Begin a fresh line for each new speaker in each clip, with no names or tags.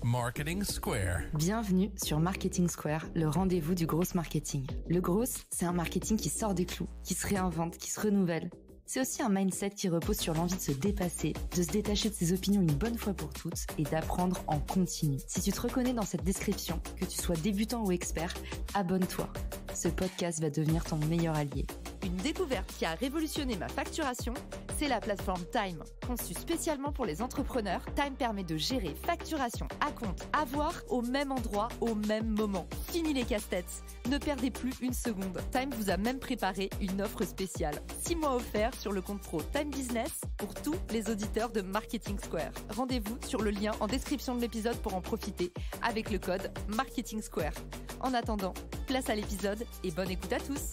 Marketing Square.
Bienvenue sur Marketing Square, le rendez-vous du gros marketing. Le gros, c'est un marketing qui sort des clous, qui se réinvente, qui se renouvelle. C'est aussi un mindset qui repose sur l'envie de se dépasser, de se détacher de ses opinions une bonne fois pour toutes et d'apprendre en continu. Si tu te reconnais dans cette description, que tu sois débutant ou expert, abonne-toi. Ce podcast va devenir ton meilleur allié.
Une découverte qui a révolutionné ma facturation, c'est la plateforme Time. Conçue spécialement pour les entrepreneurs, Time permet de gérer facturation, acompte, avoir au même endroit, au même moment. Fini les casse-têtes. Ne perdez plus une seconde. Time vous a même préparé une offre spéciale. 6 mois offerts sur le compte pro Time Business pour tous les auditeurs de Marketing Square. Rendez-vous sur le lien en description de l'épisode pour en profiter avec le code Marketing Square. En attendant, place à l'épisode et bonne écoute à tous.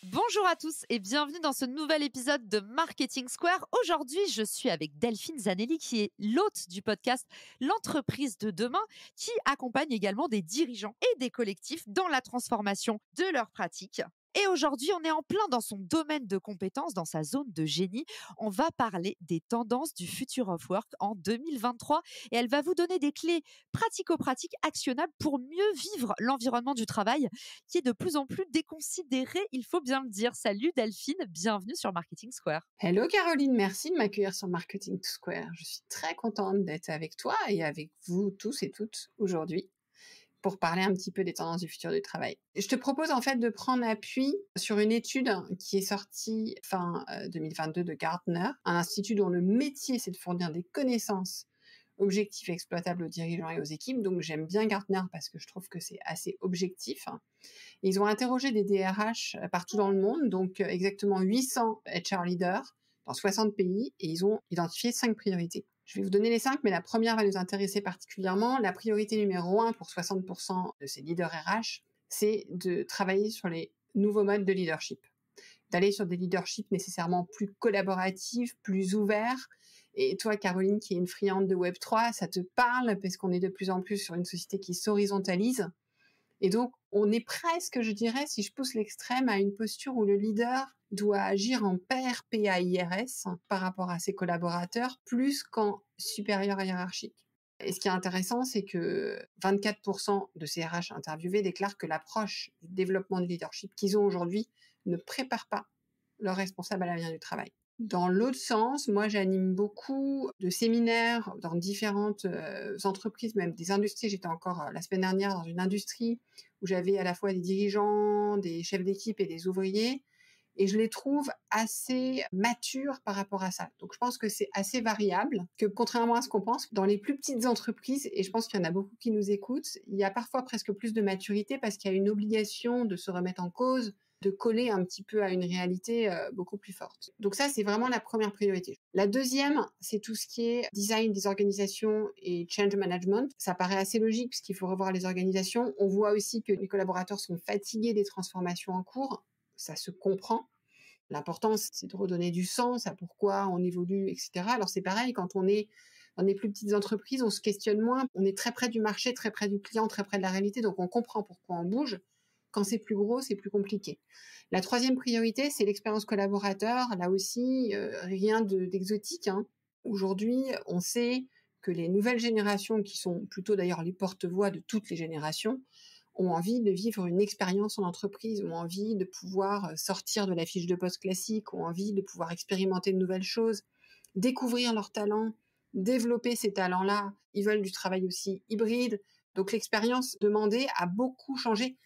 Bonjour à tous et bienvenue dans ce nouvel épisode de Marketing Square. Aujourd'hui, je suis avec Delphine Zanelli qui est l'hôte du podcast L'entreprise de demain qui accompagne également des dirigeants et des collectifs dans la transformation de leurs pratiques. Et aujourd'hui, on est en plein dans son domaine de compétences, dans sa zone de génie. On va parler des tendances du Future of Work en 2023 et elle va vous donner des clés pratico-pratiques actionnables pour mieux vivre l'environnement du travail qui est de plus en plus déconsidéré, il faut bien le dire. Salut Delphine, bienvenue sur Marketing Square.
Hello Caroline, merci de m'accueillir sur Marketing Square. Je suis très contente d'être avec toi et avec vous tous et toutes aujourd'hui pour parler un petit peu des tendances du futur du travail. Je te propose en fait de prendre appui sur une étude qui est sortie fin 2022 de Gartner, un institut dont le métier c'est de fournir des connaissances objectifs et exploitables aux dirigeants et aux équipes. Donc j'aime bien Gartner parce que je trouve que c'est assez objectif. Ils ont interrogé des DRH partout dans le monde, donc exactement 800 HR leaders dans 60 pays et ils ont identifié 5 priorités. Je vais vous donner les 5, mais la première va nous intéresser particulièrement. La priorité numéro 1 pour 60% de ces leaders RH, c'est de travailler sur les nouveaux modes de leadership. D'aller sur des leaderships nécessairement plus collaboratifs, plus ouverts. Et toi, Caroline, qui est une friande de Web3, ça te parle parce qu'on est de plus en plus sur une société qui s'horizontalise. Et donc, on est presque, je dirais, si je pousse l'extrême, à une posture où le leader doit agir en pair, PAIRS, par rapport à ses collaborateurs, plus qu'en supérieur hiérarchique. Et ce qui est intéressant, c'est que 24% de ces RH interviewés déclarent que l'approche du développement de leadership qu'ils ont aujourd'hui ne prépare pas leurs responsables à l'avenir du travail. Dans l'autre sens, moi, j'anime beaucoup de séminaires dans différentes entreprises, même des industries. J'étais encore la semaine dernière dans une industrie où j'avais à la fois des dirigeants, des chefs d'équipe et des ouvriers. Et je les trouve assez matures par rapport à ça. Donc, je pense que c'est assez variable, que contrairement à ce qu'on pense, dans les plus petites entreprises, et je pense qu'il y en a beaucoup qui nous écoutent, il y a parfois presque plus de maturité parce qu'il y a une obligation de se remettre en cause, de coller un petit peu à une réalité beaucoup plus forte. Donc ça, c'est vraiment la première priorité. La deuxième, c'est tout ce qui est design des organisations et change management. Ça paraît assez logique puisqu'il faut revoir les organisations. On voit aussi que les collaborateurs sont fatigués des transformations en cours. Ça se comprend. L'important, c'est de redonner du sens à pourquoi on évolue, etc. Alors c'est pareil, quand on est dans des plus petites entreprises, on se questionne moins. On est très près du marché, très près du client, très près de la réalité. Donc on comprend pourquoi on bouge. Quand c'est plus gros, c'est plus compliqué. La troisième priorité, c'est l'expérience collaborateur. Là aussi, rien d'exotique. Aujourd'hui, on sait que les nouvelles générations, qui sont plutôt d'ailleurs les porte-voix de toutes les générations, ont envie de vivre une expérience en entreprise, ont envie de pouvoir sortir de la fiche de poste classique, ont envie de pouvoir expérimenter de nouvelles choses, découvrir leurs talents, développer ces talents-là. Ils veulent du travail aussi hybride. Donc l'expérience demandée a beaucoup changé.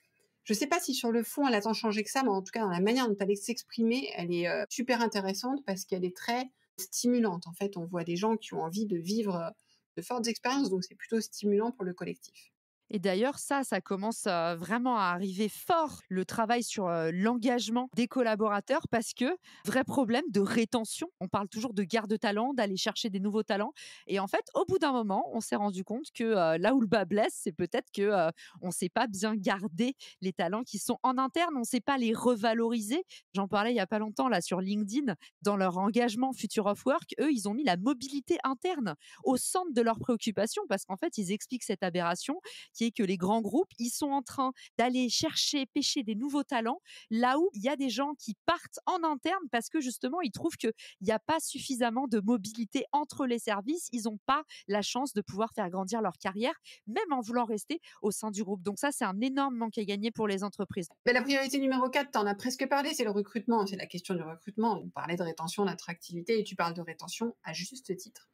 Je sais pas si sur le fond elle a tant changé que ça, mais en tout cas dans la manière dont elle s'exprimer, elle est super intéressante parce qu'elle est très stimulante. En fait, on voit des gens qui ont envie de vivre de fortes expériences, donc c'est plutôt stimulant pour le collectif.
Et d'ailleurs, ça commence vraiment à arriver fort, le travail sur l'engagement des collaborateurs, parce que vrai problème de rétention. On parle toujours de garde de talent, d'aller chercher des nouveaux talents. Et en fait, au bout d'un moment, on s'est rendu compte que là où le bas blesse, c'est peut-être que on sait pas bien garder les talents qui sont en interne, on sait pas les revaloriser. J'en parlais il y a pas longtemps là sur LinkedIn, dans leur engagement Future of Work, eux, ils ont mis la mobilité interne au centre de leurs préoccupations, parce qu'en fait, ils expliquent cette aberration remarqué que les grands groupes, ils sont en train d'aller chercher, pêcher des nouveaux talents, là où il y a des gens qui partent en interne parce que justement, ils trouvent qu'il n'y a pas suffisamment de mobilité entre les services. Ils n'ont pas la chance de pouvoir faire grandir leur carrière, même en voulant rester au sein du groupe. Donc ça, c'est un énorme manque à gagner pour les entreprises.
Mais la priorité numéro 4, tu en as presque parlé, c'est le recrutement. C'est la question du recrutement. On parlait de rétention, d'attractivité, et tu parles de rétention à juste titre.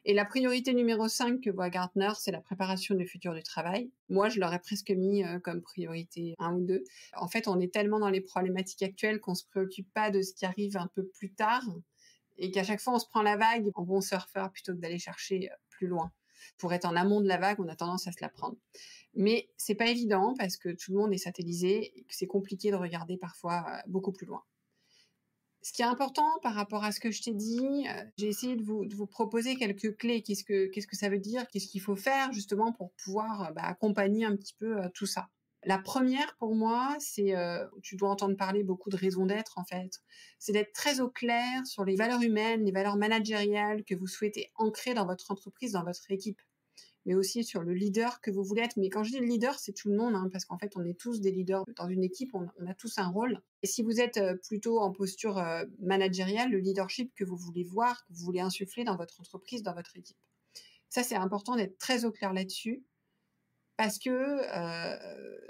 Et la priorité numéro 5 que voit Gartner, c'est la préparation du futur du travail. Moi, je l'aurais presque mis comme priorité 1 ou 2. En fait, on est tellement dans les problématiques actuelles qu'on se préoccupe pas de ce qui arrive un peu plus tard et qu'à chaque fois, on se prend la vague en bon surfeur plutôt que d'aller chercher plus loin. Pour être en amont de la vague, on a tendance à se la prendre. Mais c'est pas évident parce que tout le monde est satellisé et que c'est compliqué de regarder parfois beaucoup plus loin. Ce qui est important par rapport à ce que je t'ai dit, j'ai essayé de vous proposer quelques clés. Qu'est-ce que ça veut dire? Qu'est-ce qu'il faut faire justement pour pouvoir accompagner un petit peu tout ça? La première pour moi, c'est, tu dois entendre parler beaucoup de raison d'être en fait. C'est d'être très au clair sur les valeurs humaines, les valeurs managériales que vous souhaitez ancrer dans votre entreprise, dans votre équipe, mais aussi sur le leader que vous voulez être. Mais quand je dis le leader, c'est tout le monde, hein, parce qu'en fait, on est tous des leaders dans une équipe, on a tous un rôle. Et si vous êtes plutôt en posture managériale, le leadership que vous voulez voir, que vous voulez insuffler dans votre entreprise, dans votre équipe. Ça, c'est important d'être très au clair là-dessus, parce que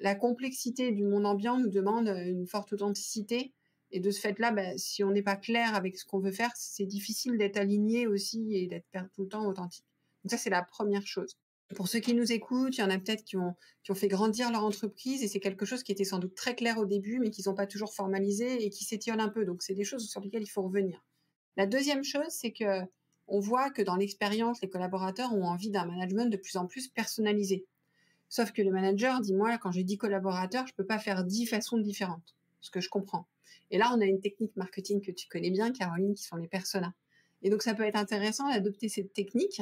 la complexité du monde ambiant nous demande une forte authenticité. Et de ce fait-là, si on n'est pas clair avec ce qu'on veut faire, c'est difficile d'être aligné aussi et d'être tout le temps authentique. Donc ça, c'est la première chose. Pour ceux qui nous écoutent, il y en a peut-être qui ont fait grandir leur entreprise et c'est quelque chose qui était sans doute très clair au début, mais qu'ils n'ont pas toujours formalisé et qui s'étiole un peu. Donc, c'est des choses sur lesquelles il faut revenir. La deuxième chose, c'est que on voit que dans l'expérience, les collaborateurs ont envie d'un management de plus en plus personnalisé. Sauf que le manager dit, moi, quand j'ai 10 collaborateurs, je peux pas faire 10 façons différentes. Ce que je comprends. Et là, on a une technique marketing que tu connais bien, Caroline, qui sont les personas. Et donc, ça peut être intéressant d'adopter cette technique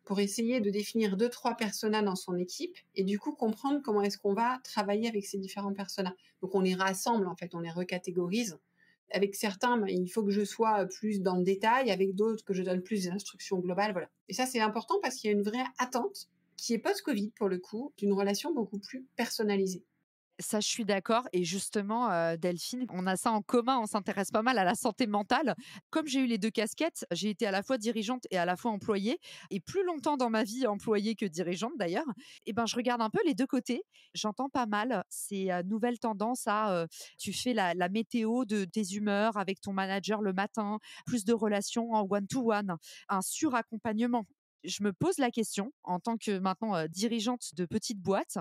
pour essayer de définir 2-3 personas dans son équipe et du coup comprendre comment est-ce qu'on va travailler avec ces différents personas. Donc, on les rassemble, en fait, on les recatégorise. Avec certains, il faut que je sois plus dans le détail, avec d'autres que je donne plus des instructions globales, voilà. Et ça, c'est important parce qu'il y a une vraie attente qui est post-Covid, pour le coup, d'une relation beaucoup plus personnalisée.
Ça, je suis d'accord. Et justement, Delphine, on a ça en commun, on s'intéresse pas mal à la santé mentale. Comme j'ai eu les 2 casquettes, j'ai été à la fois dirigeante et à la fois employée et plus longtemps dans ma vie employée que dirigeante d'ailleurs. Et ben, je regarde un peu les 2 côtés. J'entends pas mal ces, nouvelles tendances à, tu fais la météo de tes humeurs avec ton manager le matin, plus de relations en one to one, un suraccompagnement. Je me pose la question en tant que maintenant, dirigeante de petite boîte,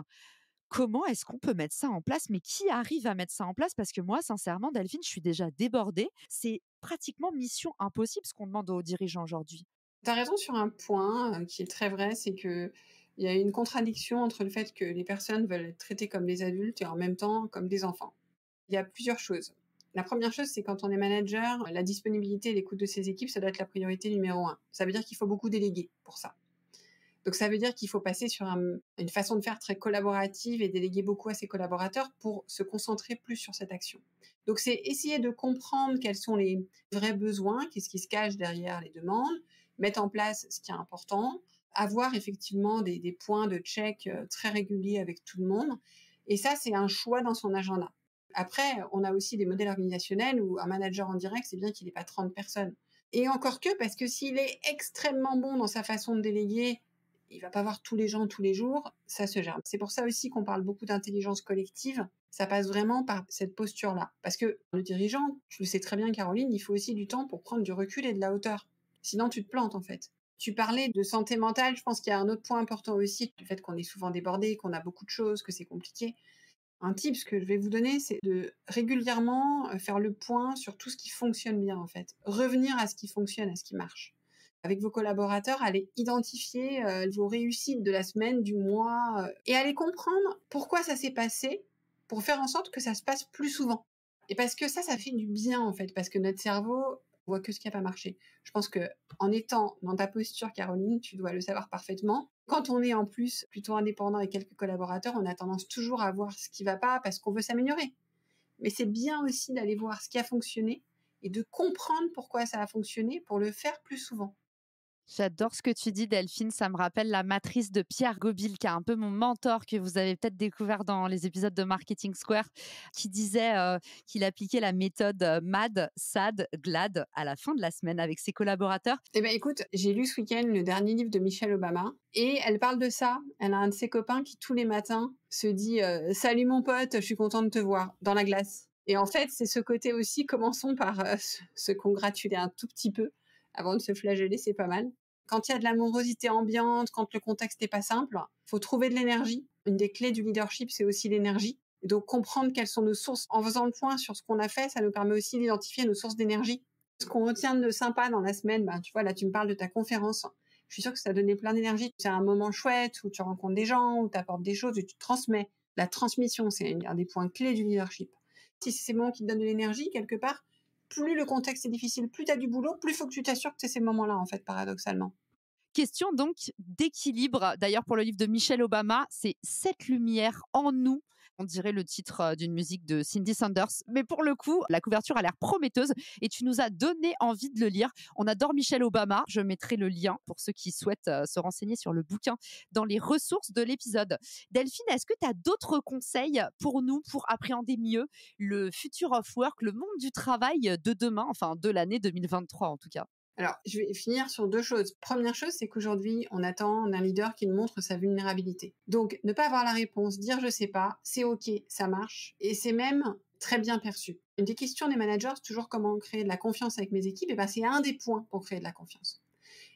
comment est-ce qu'on peut mettre ça en place? Mais qui arrive à mettre ça en place? Parce que moi, sincèrement, Delphine, je suis déjà débordée. C'est pratiquement mission impossible ce qu'on demande aux dirigeants aujourd'hui.
Tu as raison sur un point qui est très vrai, c'est que il y a une contradiction entre le fait que les personnes veulent être traitées comme des adultes et en même temps comme des enfants. Il y a plusieurs choses. La première chose, c'est quand on est manager, la disponibilité et l'écoute de ses équipes, ça doit être la priorité numéro 1. Ça veut dire qu'il faut beaucoup déléguer pour ça. Donc ça veut dire qu'il faut passer sur une façon de faire très collaborative et déléguer beaucoup à ses collaborateurs pour se concentrer plus sur cette action. Donc c'est essayer de comprendre quels sont les vrais besoins, qu'est-ce qui se cache derrière les demandes, mettre en place ce qui est important, avoir effectivement des points de check très réguliers avec tout le monde. Et ça, c'est un choix dans son agenda. Après, on a aussi des modèles organisationnels où un manager en direct, c'est bien qu'il n'ait pas 30 personnes. Et encore que, parce que s'il est extrêmement bon dans sa façon de déléguer, il va pas voir tous les gens tous les jours, ça se gère. C'est pour ça aussi qu'on parle beaucoup d'intelligence collective. Ça passe vraiment par cette posture-là. Parce que le dirigeant, tu le sais très bien, Caroline, il faut aussi du temps pour prendre du recul et de la hauteur. Sinon, tu te plantes, en fait. Tu parlais de santé mentale, je pense qu'il y a un autre point important aussi, du fait qu'on est souvent débordé, qu'on a beaucoup de choses, que c'est compliqué. Un tip, ce que je vais vous donner, c'est de régulièrement faire le point sur tout ce qui fonctionne bien, en fait. Revenir à ce qui fonctionne, à ce qui marche. Avec vos collaborateurs, allez identifier vos réussites de la semaine, du mois, et allez comprendre pourquoi ça s'est passé pour faire en sorte que ça se passe plus souvent. Et parce que ça fait du bien, en fait, parce que notre cerveau voit que ce qui n'a pas marché. Je pense que en étant dans ta posture, Caroline, tu dois le savoir parfaitement. Quand on est en plus plutôt indépendant avec quelques collaborateurs, on a tendance toujours à voir ce qui va pas parce qu'on veut s'améliorer. Mais c'est bien aussi d'aller voir ce qui a fonctionné et de comprendre pourquoi ça a fonctionné pour le faire plus souvent.
J'adore ce que tu dis, Delphine. Ça me rappelle la matrice de Pierre Gobil, qui est un peu mon mentor, que vous avez peut-être découvert dans les épisodes de Marketing Square, qui disait qu'il appliquait la méthode MAD, SAD, GLAD à la fin de la semaine avec ses collaborateurs.
Eh ben écoute, j'ai lu ce week-end le dernier livre de Michelle Obama et elle parle de ça. Elle a un de ses copains qui tous les matins se dit « Salut mon pote, je suis content de te voir » dans la glace. Et en fait, c'est ce côté aussi, commençons par se congratuler un tout petit peu avant de se flageller, c'est pas mal. Quand il y a de l'amorosité ambiante, quand le contexte n'est pas simple, faut trouver de l'énergie. Une des clés du leadership, c'est aussi l'énergie. Et donc, comprendre quelles sont nos sources. En faisant le point sur ce qu'on a fait, ça nous permet aussi d'identifier nos sources d'énergie. Ce qu'on retient de sympa dans la semaine, tu vois, là, tu me parles de ta conférence. Je suis sûre que ça a donné plein d'énergie. C'est un moment chouette où tu rencontres des gens, où tu apportes des choses, où tu transmets. La transmission, c'est un des points clés du leadership. Si c'est ces moments qui te donnent de l'énergie, quelque part, plus le contexte est difficile, plus tu as du boulot, plus il faut que tu t'assures que tu aies ces moments-là, en fait, paradoxalement.
Question donc d'équilibre. D'ailleurs, pour le livre de Michelle Obama, c'est « Cette lumière en nous ». On dirait le titre d'une musique de Cindy Sanders. Mais pour le coup, la couverture a l'air prometteuse et tu nous as donné envie de le lire. On adore Michelle Obama. Je mettrai le lien pour ceux qui souhaitent se renseigner sur le bouquin dans les ressources de l'épisode. Delphine, est-ce que tu as d'autres conseils pour nous pour appréhender mieux le future of work, le monde du travail de demain, enfin de l'année 2023 en tout cas?
Alors, je vais finir sur 2 choses. Première chose, c'est qu'aujourd'hui, on attend d'un leader qui nous montre sa vulnérabilité. Donc, ne pas avoir la réponse, dire je sais pas, c'est ok, ça marche, et c'est même très bien perçu. Une des questions des managers, c'est toujours comment créer de la confiance avec mes équipes, et c'est un des points pour créer de la confiance.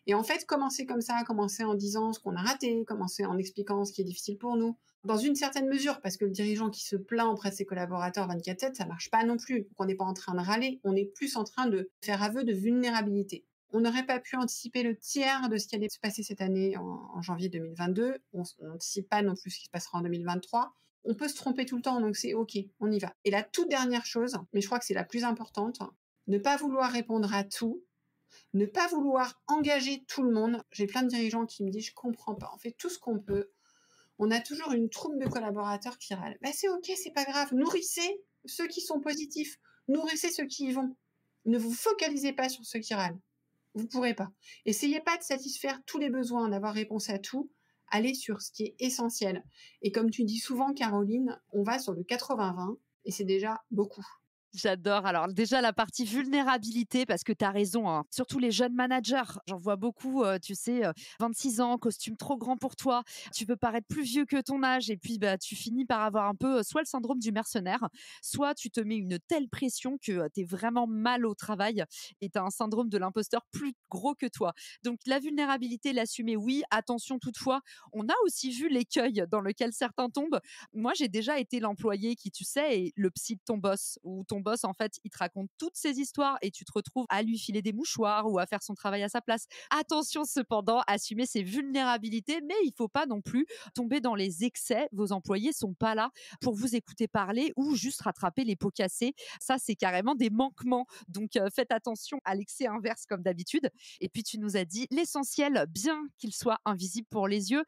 Et en fait, commencer comme ça, commencer en disant ce qu'on a raté, commencer en expliquant ce qui est difficile pour nous, dans une certaine mesure, parce que le dirigeant qui se plaint auprès de ses collaborateurs 24/7, ça marche pas non plus. Donc, on n'est pas en train de râler, on est plus en train de faire aveu de vulnérabilité. On n'aurait pas pu anticiper le tiers de ce qui allait se passer cette année en janvier 2022. On n'anticipe pas non plus ce qui se passera en 2023. On peut se tromper tout le temps, donc c'est ok, on y va. Et la toute dernière chose, mais je crois que c'est la plus importante, ne pas vouloir répondre à tout, ne pas vouloir engager tout le monde. J'ai plein de dirigeants qui me disent « je comprends pas, on fait tout ce qu'on peut ». On a toujours une troupe de collaborateurs qui râlent. C'est ok, c'est pas grave. Nourrissez ceux qui sont positifs. Nourrissez ceux qui y vont. Ne vous focalisez pas sur ceux qui râlent. Vous pourrez pas. Essayez pas de satisfaire tous les besoins, d'avoir réponse à tout. Allez sur ce qui est essentiel. Et comme tu dis souvent, Caroline, on va sur le 80-20 et c'est déjà beaucoup.
J'adore. Alors déjà la partie vulnérabilité, parce que tu as raison, hein. Surtout les jeunes managers, j'en vois beaucoup, tu sais, 26 ans, costume trop grand pour toi, tu veux paraître plus vieux que ton âge et puis tu finis par avoir un peu soit le syndrome du mercenaire, soit tu te mets une telle pression que tu es vraiment mal au travail et tu as un syndrome de l'imposteur plus gros que toi. Donc la vulnérabilité, l'assumer, oui. Attention toutefois, on a aussi vu l'écueil dans lequel certains tombent. Moi, j'ai déjà été l'employé qui, tu sais, est le psy de ton boss, ou ton boss, en fait, il te raconte toutes ses histoires et tu te retrouves à lui filer des mouchoirs ou à faire son travail à sa place. Attention cependant, assumer ses vulnérabilités, mais il faut pas non plus tomber dans les excès. Vos employés sont pas là pour vous écouter parler ou juste rattraper les pots cassés. Ça, c'est carrément des manquements. Donc, faites attention à l'excès inverse comme d'habitude. Et puis, tu nous as dit l'essentiel, bien qu'il soit invisible pour les yeux,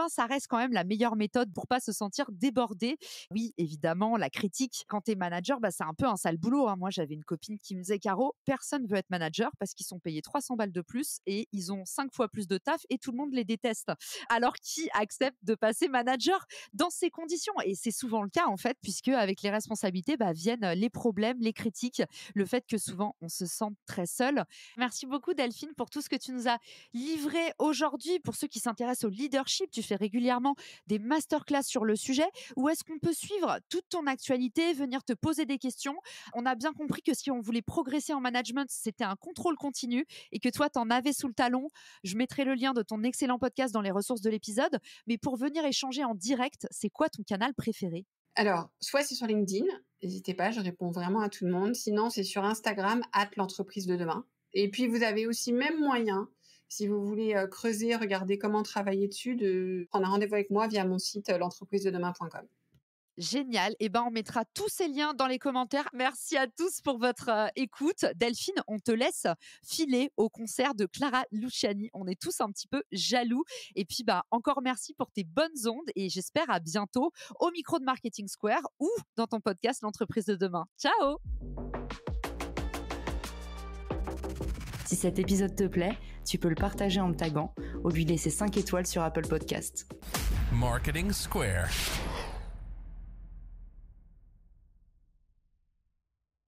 ça reste quand même la meilleure méthode pour pas se sentir débordé. Oui, évidemment, la critique, quand tu es manager, c'est un peu un sale boulot, hein. Moi, j'avais une copine qui me disait « Caro, personne veut être manager parce qu'ils sont payés 300 balles de plus et ils ont 5 fois plus de taf et tout le monde les déteste. » Alors, qui accepte de passer manager dans ces conditions? Et c'est souvent le cas, en fait, puisque avec les responsabilités viennent les problèmes, les critiques, le fait que souvent, on se sent très seul. Merci beaucoup, Delphine, pour tout ce que tu nous as livré aujourd'hui. Pour ceux qui s'intéressent au leadership, tu fais régulièrement des masterclass sur le sujet. Où est-ce qu'on peut suivre toute ton actualité, venir te poser des questions? On a bien compris que si on voulait progresser en management, c'était un contrôle continu et que toi, t'en avais sous le talon. Je mettrai le lien de ton excellent podcast dans les ressources de l'épisode. Mais pour venir échanger en direct, c'est quoi ton canal préféré?
Alors, soit c'est sur LinkedIn, n'hésitez pas, je réponds vraiment à tout le monde. Sinon, c'est sur Instagram, @l'entreprise de demain. Et puis, vous avez aussi même moyen, si vous voulez creuser, regarder comment travailler dessus, de prendre un rendez-vous avec moi via mon site l'entreprisededemain.com.
Génial. On mettra tous ces liens dans les commentaires. Merci à tous pour votre écoute. Delphine, on te laisse filer au concert de Clara Luciani. On est tous un petit peu jaloux. Et puis, encore merci pour tes bonnes ondes et j'espère à bientôt au micro de Marketing Square ou dans ton podcast L'entreprise de demain. Ciao!
Si cet épisode te plaît, tu peux le partager en me taguant ou lui laisser 5 étoiles sur Apple Podcast.
Marketing Square.